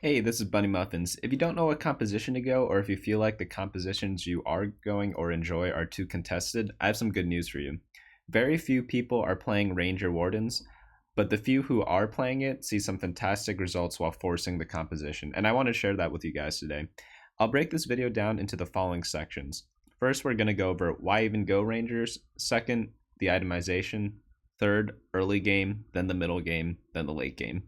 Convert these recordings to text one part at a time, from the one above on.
Hey, this is BunnyMuffins. If you don't know what composition to go, or if you feel like the compositions you are going or enjoy are too contested, I have some good news for you. Very few people are playing Ranger Wardens, but the few who are playing it see some fantastic results while forcing the composition, and I want to share that with you guys today. I'll break this video down into the following sections. First, we're going to go over why even go Rangers. Second, the itemization. Third, early game, then the middle game, then the late game.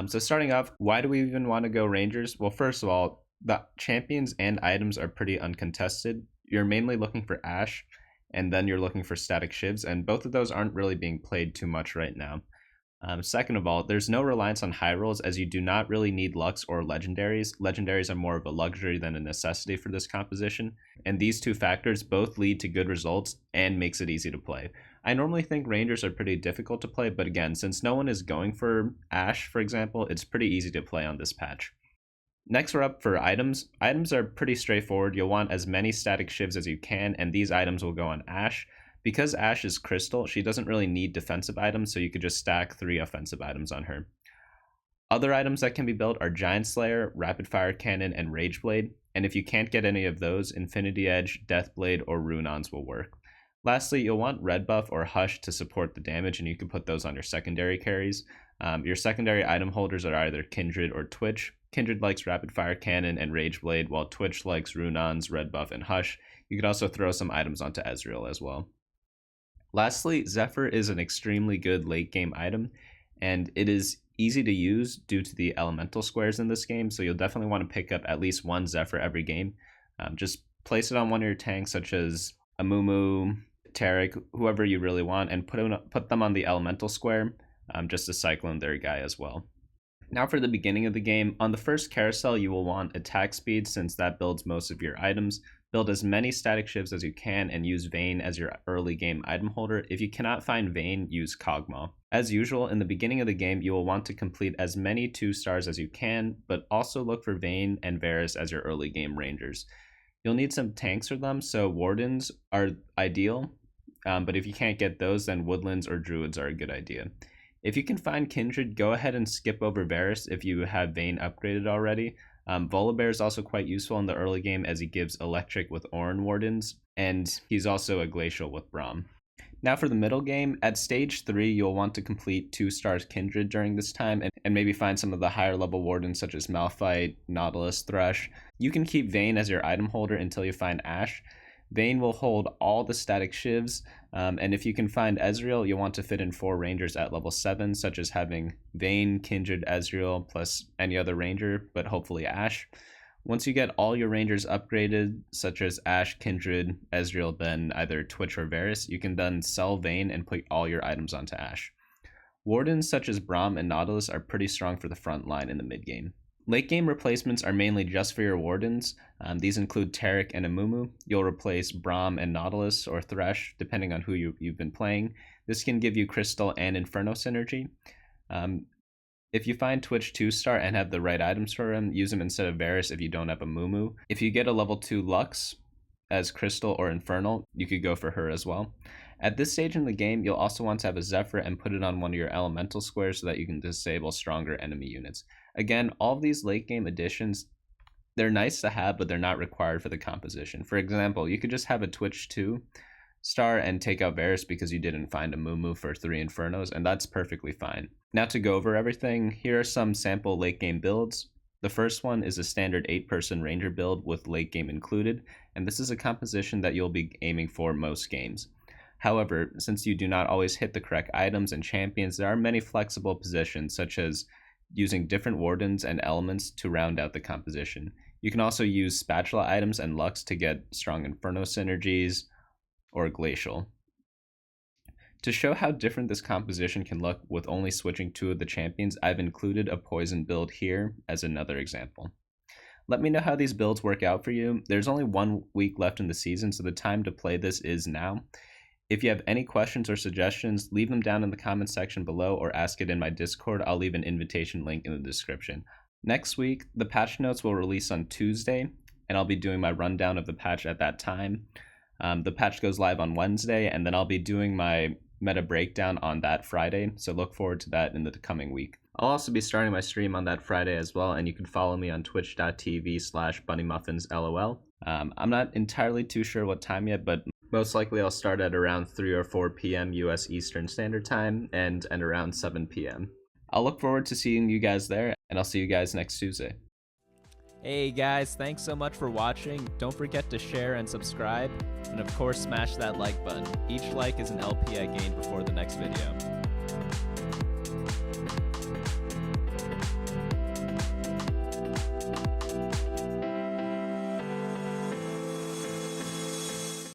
So starting off, why do we even want to go Rangers? Well, first of all, the champions and items are pretty uncontested. You're mainly looking for Ashe, and then you're looking for static shivs, and both of those aren't really being played too much right now. Second of all, there's no reliance on high rolls as you do not really need Lux or Legendaries. Legendaries are more of a luxury than a necessity for this composition, and these two factors both lead to good results and makes it easy to play. I normally think Rangers are pretty difficult to play, but again, since no one is going for Ashe, for example, it's pretty easy to play on this patch. Next, we're up for items. Items are pretty straightforward. You'll want as many static shivs as you can, and these items will go on Ashe. Because Ashe is crystal, she doesn't really need defensive items, so you could just stack 3 offensive items on her. Other items that can be built are Giant Slayer, Rapid Fire Cannon, and Rage Blade, and if you can't get any of those, Infinity Edge, Death Blade, or Runons will work. Lastly, you'll want Red Buff or Hush to support the damage, and you can put those on your secondary carries. Your secondary item holders are either Kindred or Twitch. Kindred likes Rapid Fire Cannon and Rage Blade, while Twitch likes Runons, Red Buff, and Hush. You could also throw some items onto Ezreal as well. Lastly, Zephyr is an extremely good late game item, and it is easy to use due to the elemental squares in this game, so you'll definitely want to pick up at least one Zephyr every game. Just place it on one of your tanks, such as Amumu, Taric, whoever you really want, and put them on the elemental square, just to cycle in their guy as well. Now for the beginning of the game, on the first carousel you will want attack speed since that builds most of your items. Build as many static shivs as you can and use Vayne as your early game item holder. If you cannot find Vayne, use Kog'Maw. As usual, in the beginning of the game you will want to complete as many 2 stars as you can, but also look for Vayne and Varus as your early game rangers. You'll need some tanks for them, so Wardens are ideal, but if you can't get those, then Woodlands or Druids are a good idea. If you can find Kindred, go ahead and skip over Varus if you have Vayne upgraded already. Volibear is also quite useful in the early game as he gives Electric with Oran Wardens, and he's also a Glacial with Braum. Now for the middle game, at stage 3 you'll want to complete 2 stars Kindred during this time and maybe find some of the higher level Wardens such as Malphite, Nautilus, Thresh. You can keep Vayne as your item holder until you find Ashe. Vayne will hold all the static shivs, and if you can find Ezreal, you'll want to fit in 4 rangers at level 7, such as having Vayne, Kindred, Ezreal, plus any other ranger, but hopefully Ashe. Once you get all your rangers upgraded, such as Ashe, Kindred, Ezreal, then either Twitch or Varus, you can then sell Vayne and put all your items onto Ashe. Wardens such as Braum and Nautilus are pretty strong for the front line in the mid game. Late game replacements are mainly just for your Wardens. These include Taric and Amumu. You'll replace Braum and Nautilus or Thresh, depending on who you've been playing. This can give you Crystal and Inferno synergy. If you find Twitch 2-star and have the right items for him, use him instead of Varus if you don't have Amumu. If you get a level 2 Lux as Crystal or Infernal, you could go for her as well. At this stage in the game, you'll also want to have a Zephyr and put it on one of your elemental squares so that you can disable stronger enemy units. Again, all of these late game additions, they're nice to have, but they're not required for the composition. For example, you could just have a Twitch 2-star and take out Varus because you didn't find a Mumu for 3 Infernos, and that's perfectly fine. Now to go over everything, here are some sample late game builds. The first one is a standard 8-person Ranger build with late game included, and this is a composition that you'll be aiming for most games. However, since you do not always hit the correct items and champions, there are many flexible positions, such as using different Wardens and elements to round out the composition. You can also use Spatula items and Lux to get strong Inferno synergies or Glacial. To show how different this composition can look with only switching 2 of the champions, I've included a Poison build here as another example. Let me know how these builds work out for you. There's only 1 week left in the season, so the time to play this is now. If you have any questions or suggestions, leave them down in the comments section below or ask it in my Discord. I'll leave an invitation link in the description. Next week, the patch notes will release on Tuesday, and I'll be doing my rundown of the patch at that time. The patch goes live on Wednesday, and then I'll be doing my meta breakdown on that Friday, so look forward to that in the coming week. I'll also be starting my stream on that Friday as well, and you can follow me on twitch.tv/BunnyMuffinsLOL. I'm not entirely too sure what time yet, but most likely I'll start at around 3 or 4 p.m. US Eastern Standard Time and end around 7 p.m. I'll look forward to seeing you guys there, and I'll see you guys next Tuesday. Hey guys, thanks so much for watching. Don't forget to share and subscribe, and of course smash that like button. Each like is an LP I gain before the next video.